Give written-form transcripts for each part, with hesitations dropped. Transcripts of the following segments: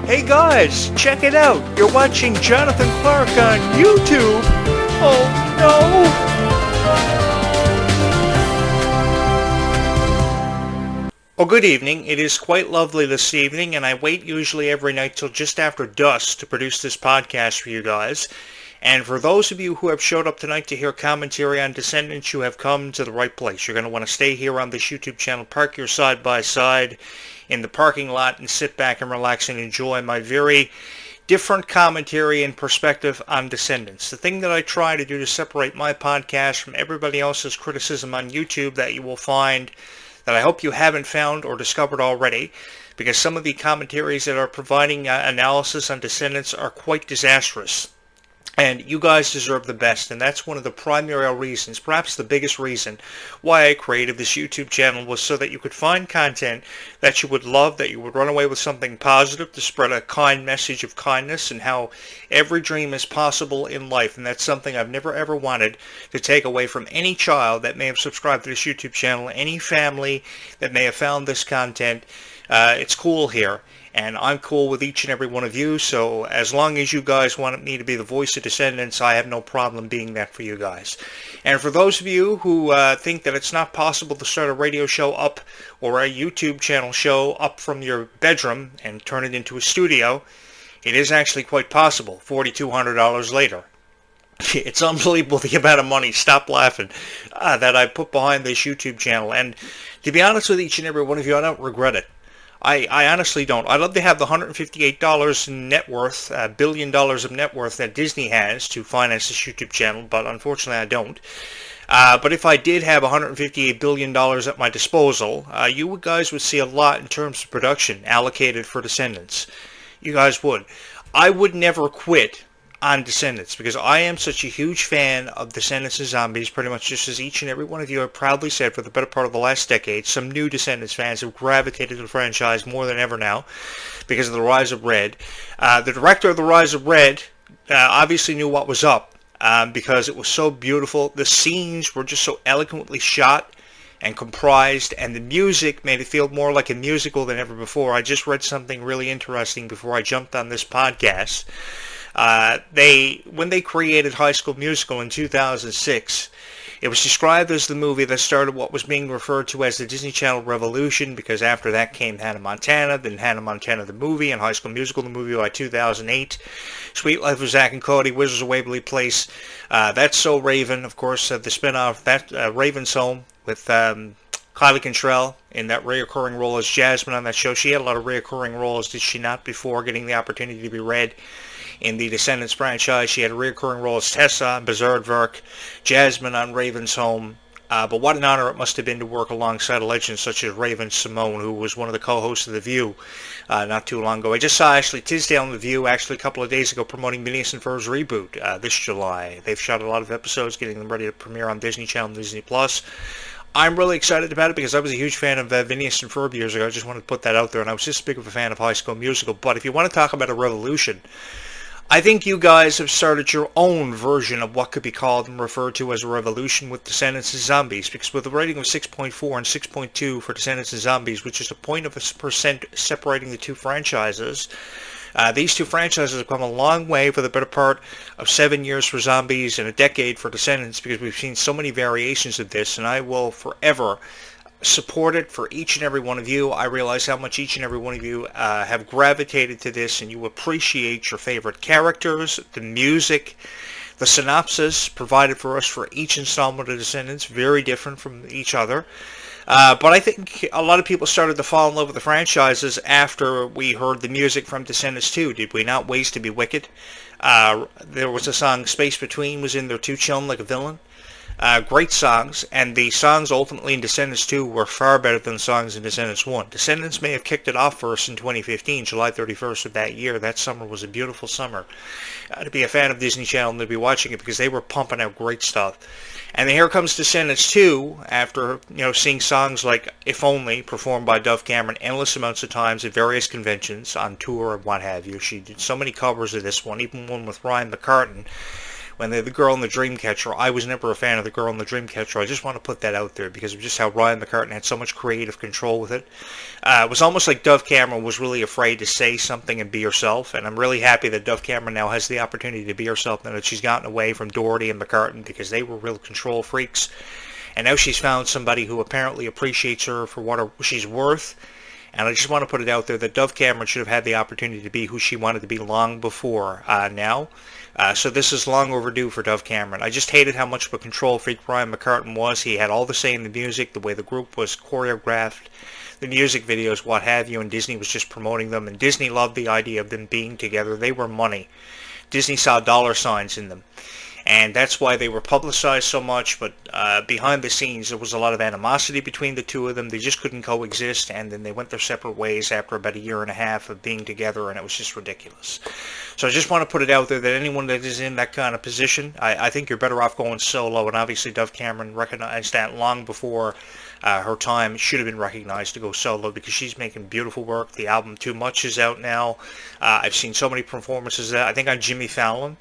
Hey guys, check it out. You're watching Jonathan Clarke on YouTube. Oh no. Well, good evening. It is quite lovely this evening, and I wait usually every night till just after dusk to produce this podcast for you guys. And for those of you who have showed up tonight to hear commentary on Descendants, you have come to the right place. You're going to want to stay here on this YouTube channel, park your side by side in the parking lot, and sit back and relax and enjoy my very different commentary and perspective on Descendants. The thing that I try to do to separate my podcast from everybody else's criticism on YouTube that you will find, that I hope you haven't found or discovered already, because some of the commentaries that are providing analysis on Descendants are quite disastrous. And you guys deserve the best, and that's one of the primary reasons, perhaps the biggest reason, why I created this YouTube channel, was so that you could find content that you would love, that you would run away with something positive, to spread a kind message of kindness and how every dream is possible in life. And that's something I've never ever wanted to take away from any child that may have subscribed to this YouTube channel, any family that may have found this content. It's cool here. And I'm cool with each and every one of you, so as long as you guys want me to be the voice of Descendants, I have no problem being that for you guys. And for those of you who think that it's not possible to start a radio show up or a YouTube channel show up from your bedroom and turn it into a studio, it is actually quite possible, $4,200 later. It's unbelievable the amount of money, stop laughing, that I put behind this YouTube channel. And to be honest with each and every one of you, I don't regret it. I honestly don't. I'd love to have the $158 in net worth, $1 billion of net worth that Disney has to finance this YouTube channel, but unfortunately I don't. But if I did have $158 billion at my disposal, you guys would see a lot in terms of production allocated for Descendants. You guys would. I would never quit on Descendants, because I am such a huge fan of Descendants and Zombies, pretty much just as each and every one of you have proudly said for the better part of the last decade. Some new Descendants fans have gravitated to the franchise more than ever now because of The Rise of Red. The director of The Rise of Red obviously knew what was up because it was so beautiful. The scenes were just so eloquently shot and comprised, and the music made it feel more like a musical than ever before. I just read something really interesting before I jumped on this podcast. When they created High School Musical in 2006, it was described as the movie that started what was being referred to as the Disney Channel Revolution, because after that came Hannah Montana, then Hannah Montana the movie, and High School Musical the movie by 2008. Sweet Life of Zack and Cody, Wizards of Waverly Place, That's So Raven, of course, the spin-off, that Raven's Home, with Kylie Cantrell in that reoccurring role as Jasmine on that show. She had a lot of reoccurring roles, did she not, before getting the opportunity to be Red in the Descendants franchise? She had a reoccurring role as Tessa on Berserk, Jasmine on Raven's Home. But what an honor it must have been to work alongside a legend such as Raven Simone, who was one of the co-hosts of The View not too long ago. I just saw Ashley Tisdale on The View actually a couple of days ago promoting Phineas and Ferb's reboot this July. They've shot a lot of episodes, getting them ready to premiere on Disney Channel and Disney+. I'm really excited about it because I was a huge fan of Phineas and Ferb years ago. I just wanted to put that out there, and I was just as big of a fan of High School Musical. But if you want to talk about a revolution, I think you guys have started your own version of what could be called and referred to as a revolution with Descendants and Zombies, because with a rating of 6.4 and 6.2 for Descendants and Zombies, which is a point of percent separating the two franchises, these two franchises have come a long way for the better part of 7 years for Zombies and a decade for Descendants, because we've seen so many variations of this, and I will forever support it for each and every one of you. I realize how much each and every one of you have gravitated to this, and you appreciate your favorite characters, the music, the synopsis provided for us for each installment of Descendants, very different from each other. But I think a lot of people started to fall in love with the franchises after we heard the music from Descendants 2. Did we not? Ways to be Wicked. There was a song, Space Between was in there too, Chillin' Like a Villain. Great songs, and the songs ultimately in Descendants 2 were far better than the songs in Descendants 1. Descendants may have kicked it off for us in 2015, July 31st of that year. That summer was a beautiful summer to be a fan of Disney Channel and to be watching it, because they were pumping out great stuff. And then here comes Descendants 2, after seeing songs like If Only performed by Dove Cameron endless amounts of times at various conventions, on tour and what have you. She did so many covers of this one, even one with Ryan McCartan, when they're the girl in the Dreamcatcher. I was never a fan of the girl in the Dreamcatcher. I just want to put that out there because of just how Ryan McCartan had so much creative control with it. It was almost like Dove Cameron was really afraid to say something and be herself, and I'm really happy that Dove Cameron now has the opportunity to be herself and that she's gotten away from Doherty and McCartan because they were real control freaks. And now she's found somebody who apparently appreciates her for what she's worth. And I just want to put it out there that Dove Cameron should have had the opportunity to be who she wanted to be long before now. So this is long overdue for Dove Cameron. I just hated how much of a control freak Ryan McCartan was. He had all the say in the music, the way the group was choreographed, the music videos, what have you, and Disney was just promoting them. And Disney loved the idea of them being together. They were money. Disney saw dollar signs in them. And that's why they were publicized so much, but behind the scenes there was a lot of animosity between the two of them. They just couldn't coexist, and then they went their separate ways after about a year and a half of being together, and it was just ridiculous. So I just want to put it out there that anyone that is in that kind of position, I think you're better off going solo, and obviously Dove Cameron recognized that long before her time. Should have been recognized to go solo because she's making beautiful work. The album Too Much is out now. I've seen so many performances there. I think on Jimmy Fallon,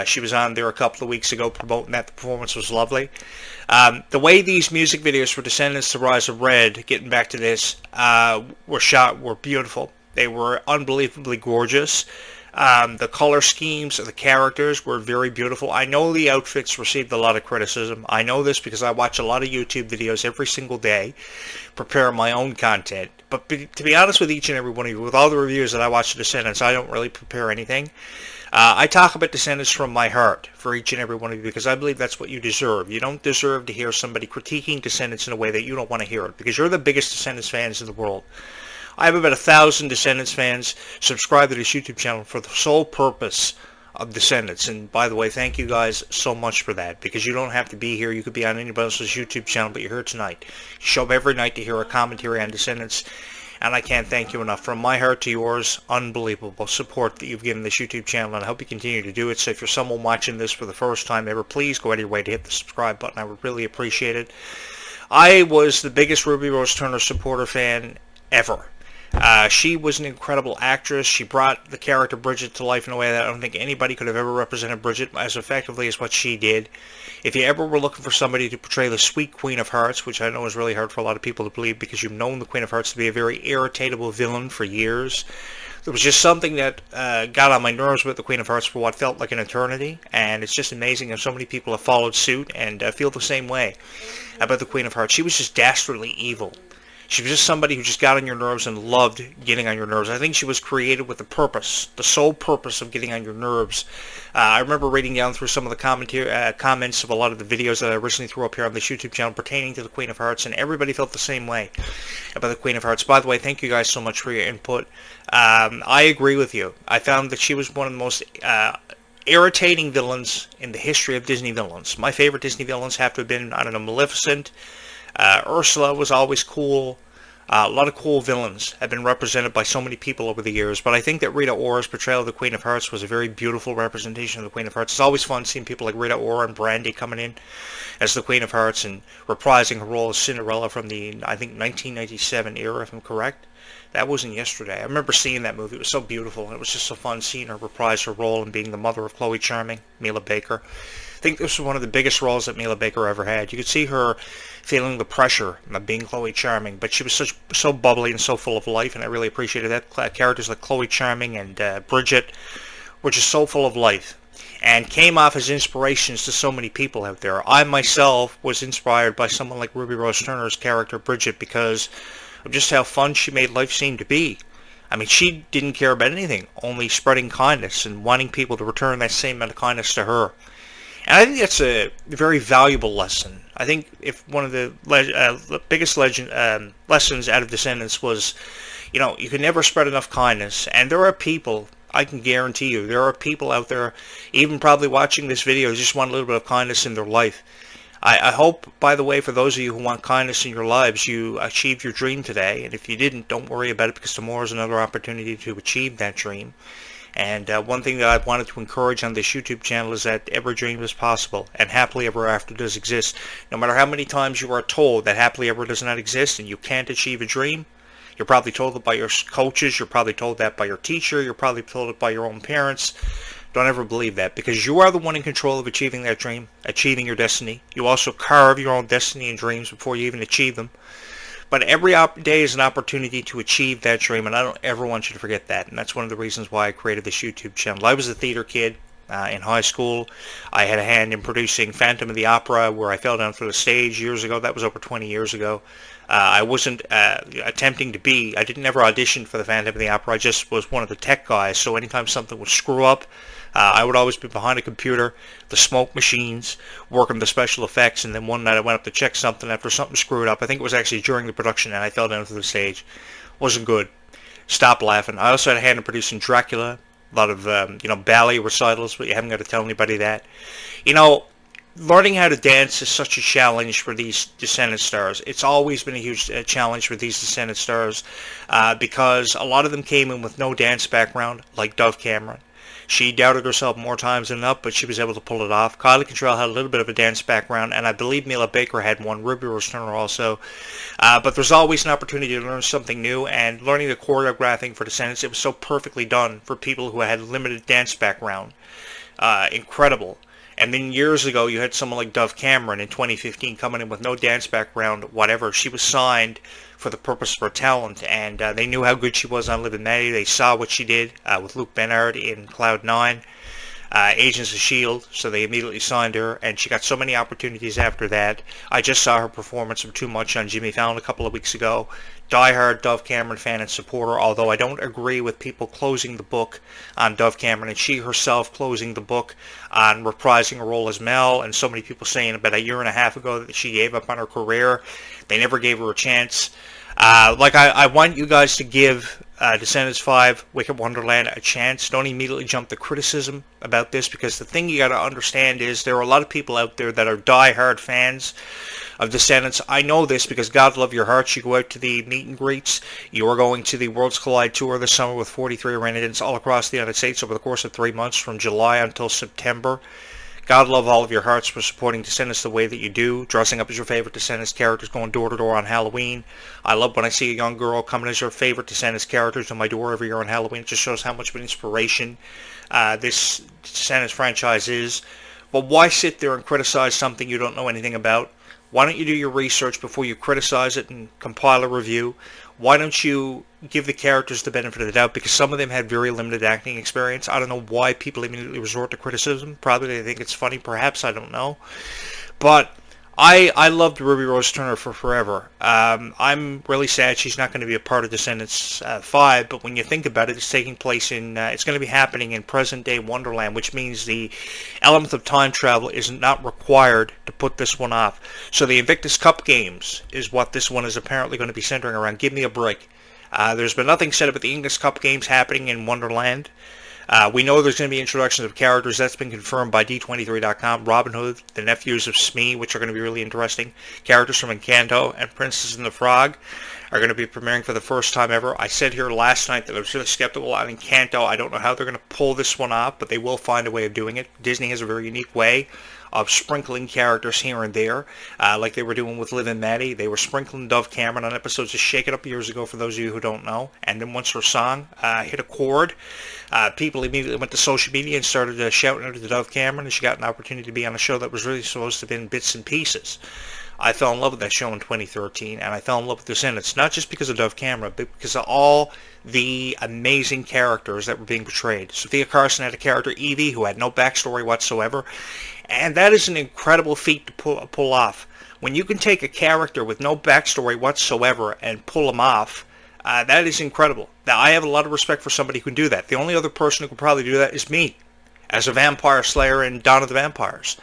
she was on there a couple of weeks ago promoting that. The performance was lovely. The way these music videos for Descendants, The Rise of Red, getting back to this, were shot were beautiful. They were unbelievably gorgeous. The color schemes of the characters were very beautiful. I know the outfits received a lot of criticism. I know this because I watch a lot of YouTube videos every single day, prepare my own content. But to be honest with each and every one of you, with all the reviews that I watch of Descendants, I don't really prepare anything. I talk about Descendants from my heart for each and every one of you because I believe that's what you deserve. You don't deserve to hear somebody critiquing Descendants in a way that you don't want to hear it because you're the biggest Descendants fans in the world. I have about 1,000 Descendants fans subscribe to this YouTube channel for the sole purpose of Descendants. And by the way, thank you guys so much for that because you don't have to be here. You could be on anybody else's YouTube channel, but you're here tonight. You show up every night to hear a commentary on Descendants. And I can't thank you enough. From my heart to yours, unbelievable support that you've given this YouTube channel, and I hope you continue to do it. So if you're someone watching this for the first time ever, please go out of your way to hit the subscribe button. I would really appreciate it. I was the biggest Ruby Rose Turner supporter fan ever. She was an incredible actress. She brought the character Bridget to life in a way that I don't think anybody could have ever represented Bridget as effectively as what she did. If you ever were looking for somebody to portray the sweet Queen of Hearts, which I know is really hard for a lot of people to believe because you've known the Queen of Hearts to be a very irritatable villain for years, there was just something that got on my nerves with the Queen of Hearts for what felt like an eternity, and it's just amazing how so many people have followed suit and feel the same way about the Queen of Hearts. She was just dastardly evil. She was just somebody who just got on your nerves and loved getting on your nerves. I think she was created with a purpose, the sole purpose of getting on your nerves. I remember reading down through some of the comments of a lot of the videos that I originally threw up here on this YouTube channel pertaining to the Queen of Hearts, and everybody felt the same way about the Queen of Hearts. By the way, thank you guys so much for your input. I agree with you. I found that she was one of the most irritating villains in the history of Disney villains. My favorite Disney villains have to have been, I don't know, Maleficent. Ursula was always cool. A lot of cool villains have been represented by so many people over the years, but I think that Rita Ora's portrayal of the Queen of Hearts was a very beautiful representation of the Queen of Hearts. It's always fun seeing people like Rita Ora and Brandy coming in as the Queen of Hearts and reprising her role as Cinderella from the, I think, 1997 era, if I'm correct. That wasn't yesterday. I remember seeing that movie. It was so beautiful, and it was just so fun seeing her reprise her role and being the mother of Chloe Charming, Mila Baker. I think this was one of the biggest roles that Mila Baker ever had. You could see her feeling the pressure of being Chloe Charming, but she was so bubbly and so full of life, and I really appreciated that. Characters like Chloe Charming and Bridget were just so full of life and came off as inspirations to so many people out there. I myself was inspired by someone like Ruby Rose Turner's character Bridget because of just how fun she made life seem to be. I mean, she didn't care about anything, only spreading kindness and wanting people to return that same amount of kindness to her. And I think that's a very valuable lesson. I think if one of the biggest lessons out of Descendants was, you know, you can never spread enough kindness. And there are people, I can guarantee you, there are people out there, even probably watching this video, who just want a little bit of kindness in their life. I hope, by the way, for those of you who want kindness in your lives, you achieved your dream today. And if you didn't, don't worry about it because tomorrow is another opportunity to achieve that dream. And one thing that I've wanted to encourage on this YouTube channel is that every dream is possible and happily ever after does exist. No matter how many times you are told that happily ever does not exist and you can't achieve a dream, you're probably told it by your coaches, you're probably told that by your teacher, you're probably told it by your own parents. Don't ever believe that, because you are the one in control of achieving that dream, achieving your destiny. You also carve your own destiny and dreams before you even achieve them. But every day is an opportunity to achieve that dream, and I don't ever want you to forget that. And that's one of the reasons why I created this YouTube channel. I was a theater kid in high school. I had a hand in producing Phantom of the Opera, where I fell down through the stage years ago. That was over 20 years ago. I wasn't attempting to be. I didn't ever audition for the Phantom of the Opera. I just was one of the tech guys. So anytime something would screw up, I would always be behind a computer, the smoke machines, working the special effects, and then one night I went up to check something after something screwed up. I think it was actually during the production, and I fell down to the stage. Wasn't good. Stopped laughing. I also had a hand in producing Dracula, a lot of ballet recitals, but you haven't got to tell anybody that. Learning how to dance is such a challenge for these Descendant stars. It's always been a huge challenge for these Descendant stars because a lot of them came in with no dance background, like Dove Cameron. She doubted herself more times than enough, but she was able to pull it off. Kylie Contrell had a little bit of a dance background, and I believe Mila Baker had one. Ruby Rose Turner also. But there's always an opportunity to learn something new, and learning the choreographing for Descendants, it was so perfectly done for people who had limited dance background. Incredible. And then years ago, you had someone like Dove Cameron in 2015 coming in with no dance background, whatever. She was signed for the purpose of her talent, and they knew how good she was on Liv and Maddie. They saw what she did with Luke Bernard in Cloud 9, Agents of S.H.I.E.L.D., so they immediately signed her, and she got so many opportunities after that. I just saw her performance of Too Much on Jimmy Fallon a couple of weeks ago. Die-hard Dove Cameron fan and supporter, although I don't agree with people closing the book on Dove Cameron, and she herself closing the book on reprising her role as Mel, and so many people saying about a year and a half ago that she gave up on her career. They never gave her a chance. I want you guys to give Descendants 5 Wicked Wonderland a chance. Don't immediately jump to criticism about this, because the thing you got to understand is there are a lot of people out there that are die-hard fans of Descendants. I know this because God love your hearts. You go out to the meet and greets. You are going to the Worlds Collide tour this summer with 43 residents all across the United States over the course of 3 months from July until September. God love all of your hearts for supporting Descendants the way that you do, dressing up as your favorite Descendants characters, going door to door on Halloween. I love when I see a young girl coming as her favorite Descendants characters to my door every year on Halloween. It just shows how much of an inspiration this Descendants franchise is. But why sit there and criticize something you don't know anything about? Why don't you do your research before you criticize it and compile a review? Why don't you give the characters the benefit of the doubt? Because some of them had very limited acting experience. I don't know why people immediately resort to criticism. Probably they think it's funny, perhaps. I don't know. But I loved Ruby Rose Turner for forever. I'm really sad she's not going to be a part of Descendants 5, but when you think about it, it's taking place in, it's going to be happening in present-day Wonderland, which means the element of time travel is not required to put this one off. So the Invictus Cup Games is what this one is apparently going to be centering around. Give me a break. There's been nothing said about the Invictus Cup Games happening in Wonderland. We know there's going to be introductions of characters. That's been confirmed by D23.com. Robin Hood, the nephews of Smee, which are going to be really interesting. Characters from Encanto and Princess and the Frog are going to be premiering for the first time ever. I said here last night that I was really skeptical on Encanto. I don't know how they're going to pull this one off, but they will find a way of doing it. Disney has a very unique way of sprinkling characters here and there, like they were doing with Liv and Maddie. They were sprinkling Dove Cameron on episodes of Shake It Up years ago, for those of you who don't know. And then once her song hit a chord, people immediately went to social media and started shouting out to Dove Cameron, and she got an opportunity to be on a show that was really supposed to have been bits and pieces. I fell in love with that show in 2013, and I fell in love with Descendants, not just because of Dove Cameron, but because of all the amazing characters that were being portrayed. Sophia Carson had a character, Evie, who had no backstory whatsoever, and that is an incredible feat to pull off. When you can take a character with no backstory whatsoever and pull them off, that is incredible. Now, I have a lot of respect for somebody who can do that. The only other person who could probably do that is me, as a vampire slayer in Dawn of the Vampires,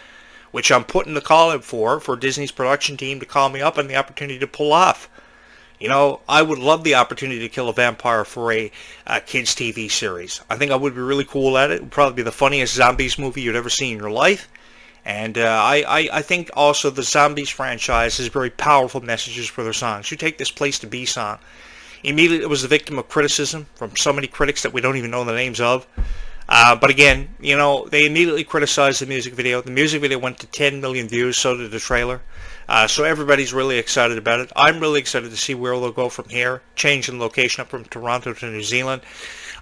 which I'm putting the call in for Disney's production team to call me up and the opportunity to pull off. You know, I would love the opportunity to kill a vampire for a kids' TV series. I think I would be really cool at it. It would probably be the funniest zombies movie you'd ever seen in your life. And I think also the Zombies franchise has very powerful messages for their songs. You take this Place to Be song. Immediately it was the victim of criticism from so many critics that we don't even know the names of. But again, you know, they immediately criticized the music video. The music video went to 10 million views, so did the trailer. So everybody's really excited about it. I'm really excited to see where they'll go from here. Change in location up from Toronto to New Zealand.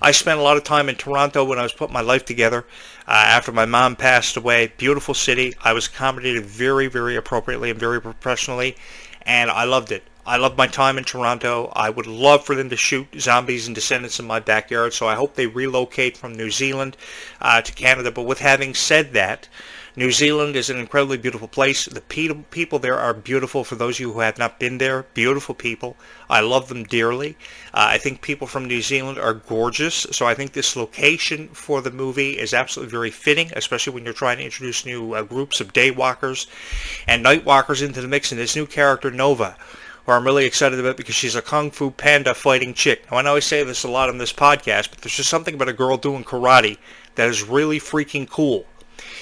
I spent a lot of time in Toronto when I was putting my life together after my mom passed away. Beautiful city. I was accommodated very, very appropriately and very professionally, and I loved it. I loved my time in Toronto. I would love for them to shoot Zombies and Descendants in my backyard, so I hope they relocate from New Zealand to Canada. But with having said that, New Zealand is an incredibly beautiful place. The people there are beautiful. For those of you who have not been there, beautiful people. I love them dearly. I think people from New Zealand are gorgeous, so I think this location for the movie is absolutely very fitting, especially when you're trying to introduce new groups of daywalkers and nightwalkers into the mix, and this new character, Nova, who I'm really excited about because she's a Kung Fu Panda fighting chick. Now, I know I say this a lot on this podcast, but there's just something about a girl doing karate that is really freaking cool.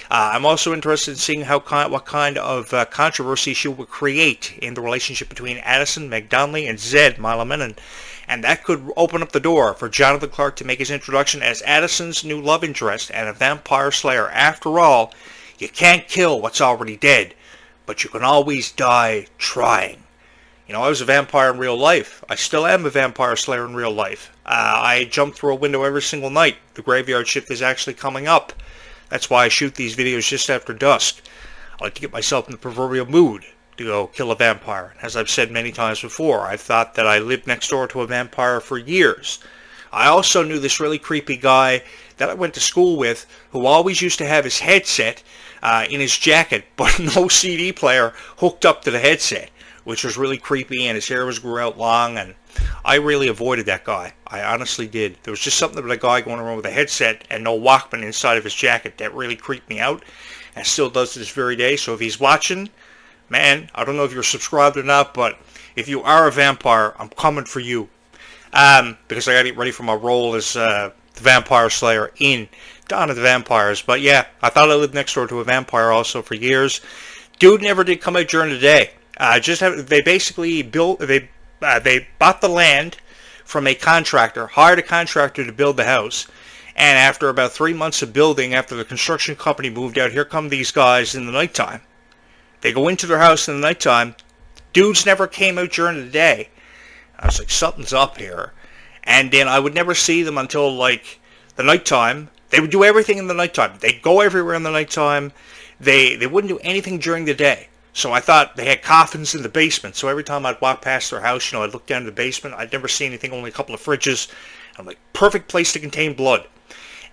I'm also interested in seeing what kind of controversy she will create in the relationship between Addison McDonnelly and Zed Malamenon, and that could open up the door for Jonathan Clarke to make his introduction as Addison's new love interest and a vampire slayer. After all, you can't kill what's already dead, but you can always die trying. You know, I was a vampire in real life. I still am a vampire slayer in real life. I jump through a window every single night. The graveyard shift is actually coming up. That's why I shoot these videos just after dusk. I like to get myself in the proverbial mood to go kill a vampire. As I've said many times before, I've thought that I lived next door to a vampire for years. I also knew this really creepy guy that I went to school with who always used to have his headset in his jacket, but no CD player hooked up to the headset, which was really creepy, and his hair was grew out long, and I really avoided that guy. I honestly did. There was just something about a guy going around with a headset and no Walkman inside of his jacket that really creeped me out, and still does to this very day. So if he's watching, man, I don't know if you're subscribed or not, but if you are a vampire, I'm coming for you. Because I got to get ready for my role as the Vampire Slayer in Dawn of the Vampires. But yeah, I thought I lived next door to a vampire also for years. Dude never did come out during the day. They basically they bought the land from a contractor, hired a contractor to build the house, and after about 3 months of building, after the construction company moved out, here come these guys in the nighttime. They go into their house in the nighttime. Dudes never came out during the day. I was like, something's up here. And then I would never see them until like the nighttime. They would do everything in the nighttime. They'd go everywhere in the nighttime. They wouldn't do anything during the day. So I thought they had coffins in the basement. So every time I'd walk past their house, I'd look down in the basement. I'd never see anything, only a couple of fridges. I'm like, perfect place to contain blood.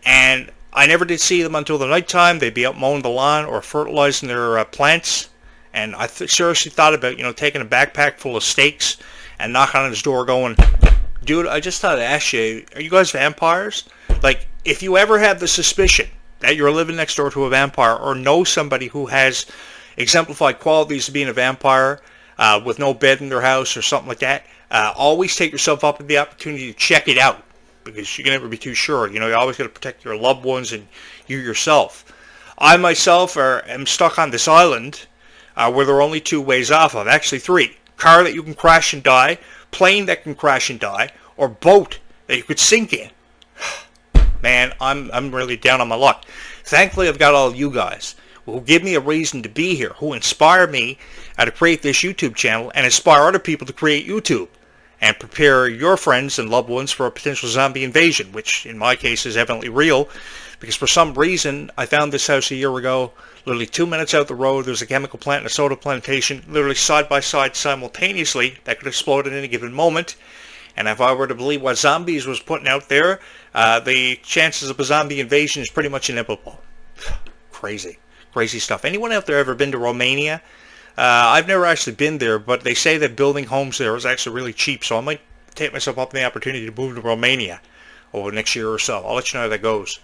And I never did see them until the nighttime. They'd be out mowing the lawn or fertilizing their plants. And I seriously thought about, taking a backpack full of steaks and knocking on his door going, dude, I just thought I'd ask you, are you guys vampires? Like, if you ever have the suspicion that you're living next door to a vampire or know somebody who has exemplified qualities of being a vampire with no bed in their house or something like that, always take yourself up with the opportunity to check it out, because you can never be too sure. You always got to protect your loved ones and you yourself. I myself am stuck on this island where there are only two ways off of, actually three. Car that you can crash and die, plane that can crash and die, or boat that you could sink in. Man, I'm really down on my luck. Thankfully, I've got all of you guys who give me a reason to be here, who inspire me to create this YouTube channel and inspire other people to create YouTube and prepare your friends and loved ones for a potential zombie invasion, which in my case is evidently real, because for some reason I found this house a year ago, literally 2 minutes out the road. There's a chemical plant and a soda plantation, literally side by side simultaneously, that could explode at any given moment. And if I were to believe what Zombies was putting out there, the chances of a zombie invasion is pretty much inevitable. Crazy stuff. Anyone out there ever been to Romania? I've never actually been there, but they say that building homes there is actually really cheap, so I might take myself up on the opportunity to move to Romania over the next year or so. I'll let you know how that goes.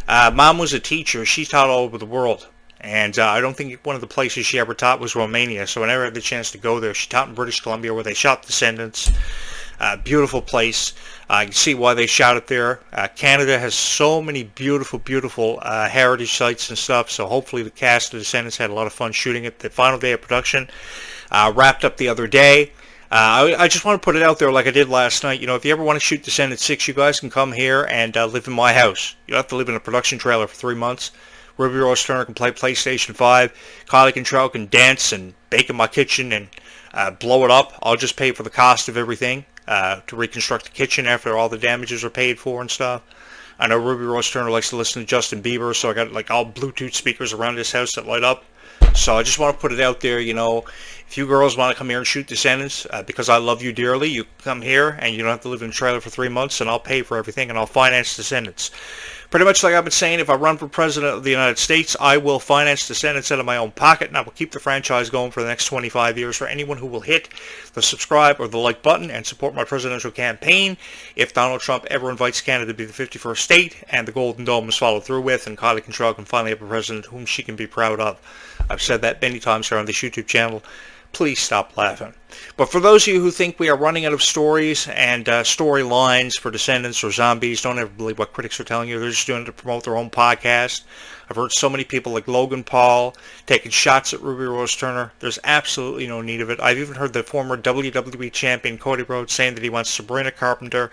Mom was a teacher. She taught all over the world, and I don't think one of the places she ever taught was Romania, so I never had the chance to go there. She taught in British Columbia, where they shot Descendants. Beautiful place. You can see why they shot it there. Canada has so many beautiful heritage sites and stuff, so hopefully the cast of Descendants had a lot of fun shooting it. The final day of production wrapped up the other day. I just want to put it out there like I did last night. If you ever want to shoot Descendants 6, you guys can come here and live in my house. You don't have to live in a production trailer for 3 months. Ruby Rose Turner can play PlayStation 5. Kylie Cantrell can dance and bake in my kitchen and blow it up. I'll just pay for the cost of everything. to reconstruct the kitchen after all the damages are paid for and stuff. I know Ruby Rose Turner likes to listen to Justin Bieber, so I got like all Bluetooth speakers around this house that light up. So I just want to put it out there, if you girls want to come here and shoot Descendants, because I love you dearly, you come here and you don't have to live in a trailer for 3 months, and I'll pay for everything and I'll finance Descendants. Pretty much like I've been saying, if I run for president of the United States, I will finance Descendants out of my own pocket, and I will keep the franchise going for the next 25 years for anyone who will hit the subscribe or the like button and support my presidential campaign. If Donald Trump ever invites Canada to be the 51st state and the Golden Dome is followed through with, and Kylie Control can finally have a president whom she can be proud of. I've said that many times here on this YouTube channel. Please stop laughing. But for those of you who think we are running out of stories and storylines for Descendants or zombies, don't ever believe what critics are telling you. They're just doing it to promote their own podcast. I've heard so many people like Logan Paul taking shots at Ruby Rose Turner. There's absolutely no need of it. I've even heard the former WWE champion Cody Rhodes saying that he wants Sabrina Carpenter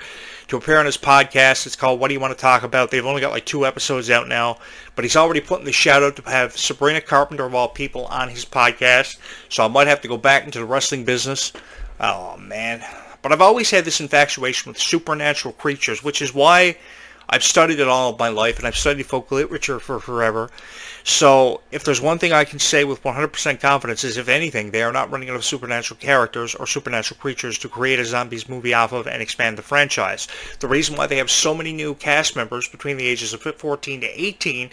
to appear on his podcast. It's called What Do You Want to Talk About? They've only got like 2 episodes out now, but he's already putting the shout out to have Sabrina Carpenter of all people on his podcast. So I might have to go back into the wrestling business. Oh man. But I've always had this infatuation with supernatural creatures, which is why I've studied it all of my life, and I've studied folk literature for forever. So if there's one thing I can say with 100% confidence is, if anything, they are not running out of supernatural characters or supernatural creatures to create a zombies movie off of and expand the franchise. The reason why they have so many new cast members between the ages of 14 to 18,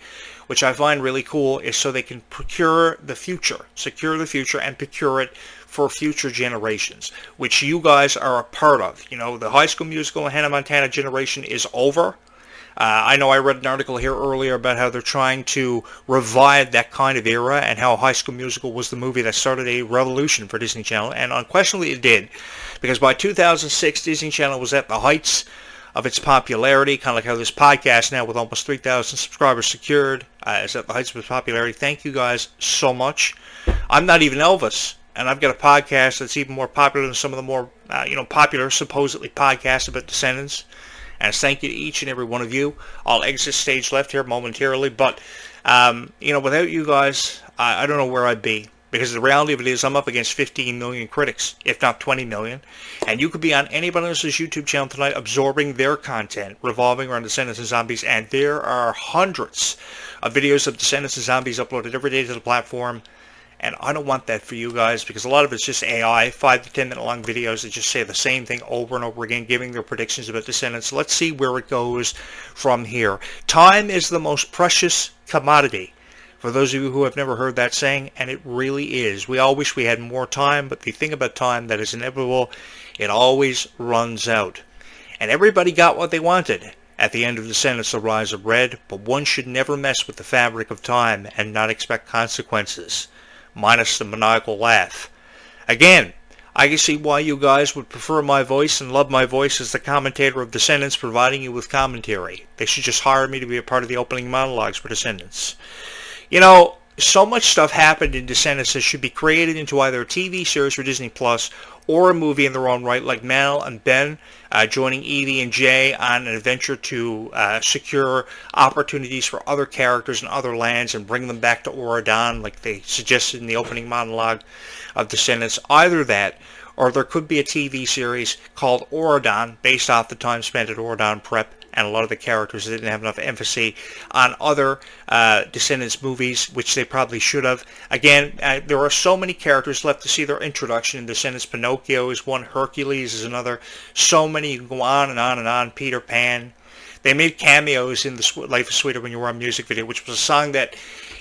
which I find really cool, is so they can secure the future and procure it for future generations, which you guys are a part of. The High School Musical and Hannah Montana generation is over. I know I read an article here earlier about how they're trying to revive that kind of era, and how High School Musical was the movie that started a revolution for Disney Channel, and unquestionably it did, because by 2006 Disney Channel was at the heights of its popularity, kind of like how this podcast now with almost 3,000 subscribers secured is at the heights of its popularity. Thank you guys so much. I'm not even Elvis, and I've got a podcast that's even more popular than some of the more popular supposedly podcasts about Descendants. And thank you to each and every one of you. I'll exit stage left here momentarily, but without you guys, I don't know where I'd be. Because the reality of it is, I'm up against 15 million critics, if not 20 million. And you could be on anybody else's YouTube channel tonight absorbing their content, revolving around Descendants and Zombies. And there are hundreds of videos of Descendants and Zombies uploaded every day to the platform. And I don't want that for you guys, because a lot of it's just AI, 5 to 10 minute long videos that just say the same thing over and over again, giving their predictions about Descendants. Let's see where it goes from here. Time is the most precious commodity. For those of you who have never heard that saying, and it really is. We all wish we had more time, but the thing about time that is inevitable, it always runs out. And everybody got what they wanted at the end of Descendants: The Rise of Red, but one should never mess with the fabric of time and not expect consequences. Minus the maniacal laugh. Again, I can see why you guys would prefer my voice and love my voice as the commentator of Descendants, providing you with commentary. They should just hire me to be a part of the opening monologues for Descendants. So much stuff happened in Descendants that should be created into either a TV series for Disney Plus or a movie in their own right, like Mal and Ben joining Evie and Jay on an adventure to secure opportunities for other characters in other lands and bring them back to Auradon, like they suggested in the opening monologue of Descendants. Either that, or there could be a TV series called Auradon, based off the time spent at Auradon Prep, and a lot of the characters didn't have enough emphasis on other Descendants movies, which they probably should have. Again, there are so many characters left to see their introduction in Descendants. Pinocchio is one, Hercules is another. So many, you can go on and on and on. Peter Pan. They made cameos in the Life is Sweeter When You Were music video, which was a song that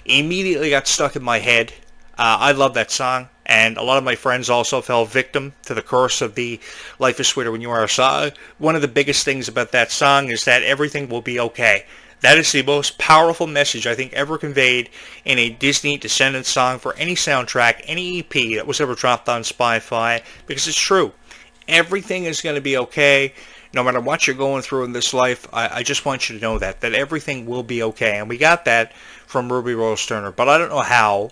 immediately got stuck in my head. I love that song, and a lot of my friends also fell victim to the curse of the Life is Sweeter When You Are song. One of the biggest things about that song is that everything will be okay. That is the most powerful message I think ever conveyed in a Disney Descendants song for any soundtrack, any EP that was ever dropped on Spotify, because it's true. Everything is going to be okay. No matter what you're going through in this life, I just want you to know that everything will be okay. And we got that from Ruby Rose Turner, but I don't know how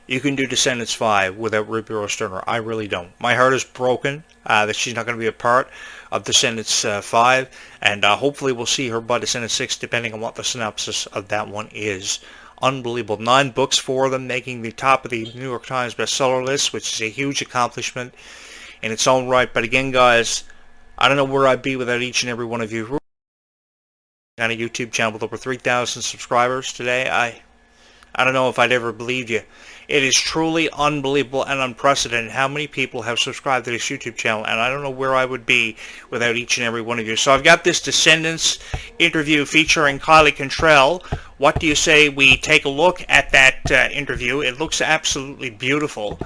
you can do Descendants 5 without Ruby Rose Turner. I really don't. My heart is broken that she's not going to be a part of Descendants 5, and hopefully we'll see her by Descendants 6, depending on what the synopsis of that one is. Unbelievable. 9 books, 4 of them making the top of the New York Times bestseller list, which is a huge accomplishment in its own right. But again, guys, I don't know where I'd be without each and every one of you. On a YouTube channel with over 3,000 subscribers today, I don't know if I'd ever believed you. It is truly unbelievable and unprecedented how many people have subscribed to this YouTube channel, and I don't know where I would be without each and every one of you. So I've got this Descendants interview featuring Kylie Cantrell. What do you say we take a look at that interview? It looks absolutely beautiful.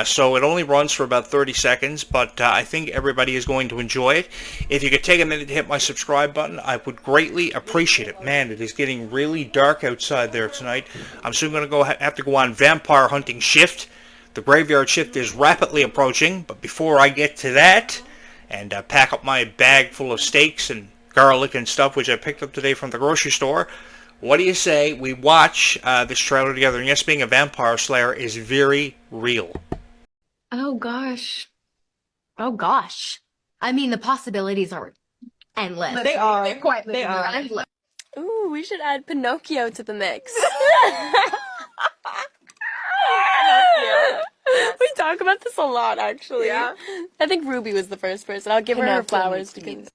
So it only runs for about 30 seconds, but I think everybody is going to enjoy it. If you could take a minute to hit my subscribe button, I would greatly appreciate it. Man, it is getting really dark outside there tonight. I'm soon going to have to go on vampire hunting shift. The graveyard shift is rapidly approaching, but before I get to that and pack up my bag full of steaks and garlic and stuff, which I picked up today from the grocery store, what do you say we watch this trailer together? And yes, being a vampire slayer is very real. Oh gosh. Oh gosh. I mean, the possibilities are endless. They are. They're quite They are. endless. Ooh, we should add Pinocchio to the mix. We talk about this a lot, actually. Yeah. I think Ruby was the first person. I'll give her her flowers because...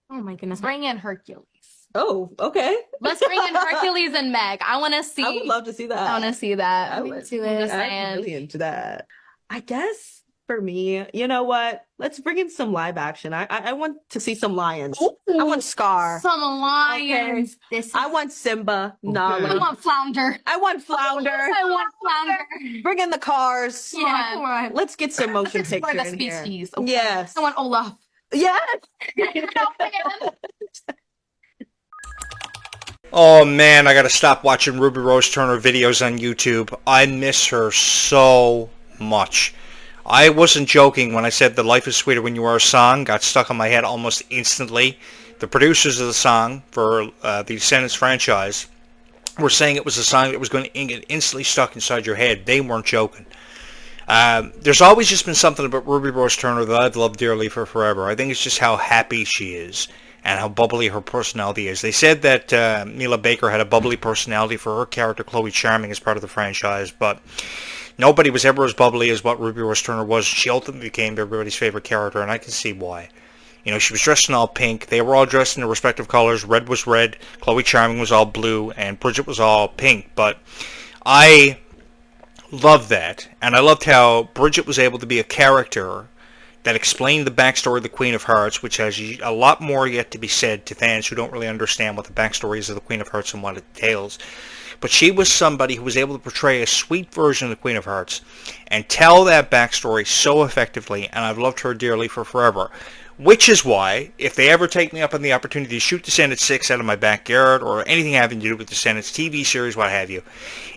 Oh my goodness. Bring in Hercules. Oh, okay. Let's bring in Hercules and Meg. I want to see. I would love to see that. I want to see that. I I'm would. into it. I'm really into that. I guess for me, you know what? Let's bring in some live action. I want to see some lions. I want Scar. Some lions. I want Simba. Nala. I want Flounder. I want Flounder. I want Flounder. Bring in the cars. Yeah, come on. Let's get some motion Let's explore picture the in here. species. Okay. Yes. I want Olaf. Yes. Oh man, I gotta stop watching Ruby Rose Turner videos on YouTube. I miss her so much. I wasn't joking when I said that Life is Sweeter When You Are a Song got stuck in my head almost instantly. The producers of the song for the Descendants franchise were saying it was a song that was going to get instantly stuck inside your head. They weren't joking. There's always just been something about Ruby Rose Turner that I've loved dearly for forever. I think it's just how happy she is and how bubbly her personality is. They said that Mila Baker had a bubbly personality for her character, Chloe Charming, as part of the franchise, but nobody was ever as bubbly as what Ruby Rose Turner was. She ultimately became everybody's favorite character, and I can see why. You know, she was dressed in all pink. They were all dressed in their respective colors. Red was red, Chloe Charming was all blue, and Bridget was all pink. But I loved that, and I loved how Bridget was able to be a character that explained the backstory of the Queen of Hearts, which has a lot more yet to be said to fans who don't really understand what the backstory is of the Queen of Hearts and what it entails. But she was somebody who was able to portray a sweet version of the Queen of Hearts and tell that backstory so effectively, and I've loved her dearly for forever. Which is why, if they ever take me up on the opportunity to shoot Descendants 6 out of my backyard, or anything having to do with Descendants TV series, what have you,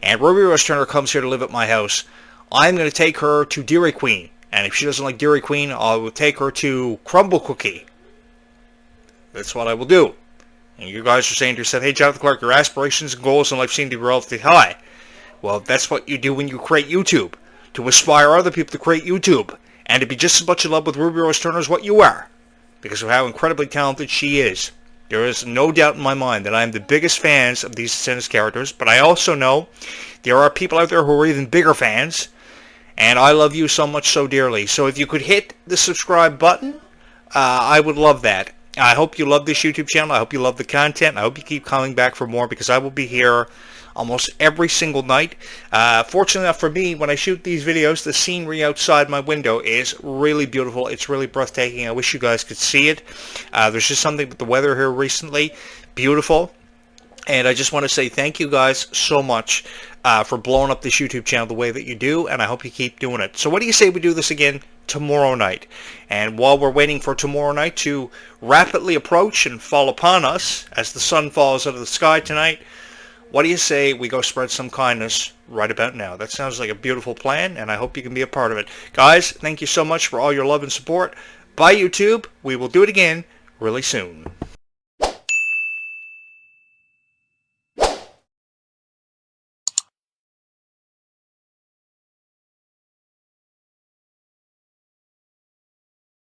and Ruby Rose Turner comes here to live at my house, I'm going to take her to Dairy Queen. And if she doesn't like Dairy Queen, I will take her to Crumble Cookie. That's what I will do. And you guys are saying to yourself, hey, Jonathan Clarke, your aspirations and goals in life seem to be relatively high. Well, that's what you do when you create YouTube. To inspire other people to create YouTube. And to be just as much in love with Ruby Rose Turner as what you are. Because of how incredibly talented she is. There is no doubt in my mind that I am the biggest fans of these Descendants characters. But I also know there are people out there who are even bigger fans. And I love you so much, so dearly. So if you could hit the subscribe button, I would love that. I hope you love this YouTube channel. I hope you love the content. I hope you keep coming back for more, because I will be here almost every single night. Fortunately enough for me, when I shoot these videos, the scenery outside my window is really beautiful. It's really breathtaking. I wish you guys could see it. There's just something with the weather here recently. Beautiful. And I just want to say thank you guys so much for blowing up this YouTube channel the way that you do, and I hope you keep doing it. So what do you say we do this again tomorrow night? And while we're waiting for tomorrow night to rapidly approach and fall upon us as the sun falls out of the sky tonight, what do you say we go spread some kindness right about now? That sounds like a beautiful plan, and I hope you can be a part of it. Guys, thank you so much for all your love and support. Bye, YouTube. We will do it again really soon.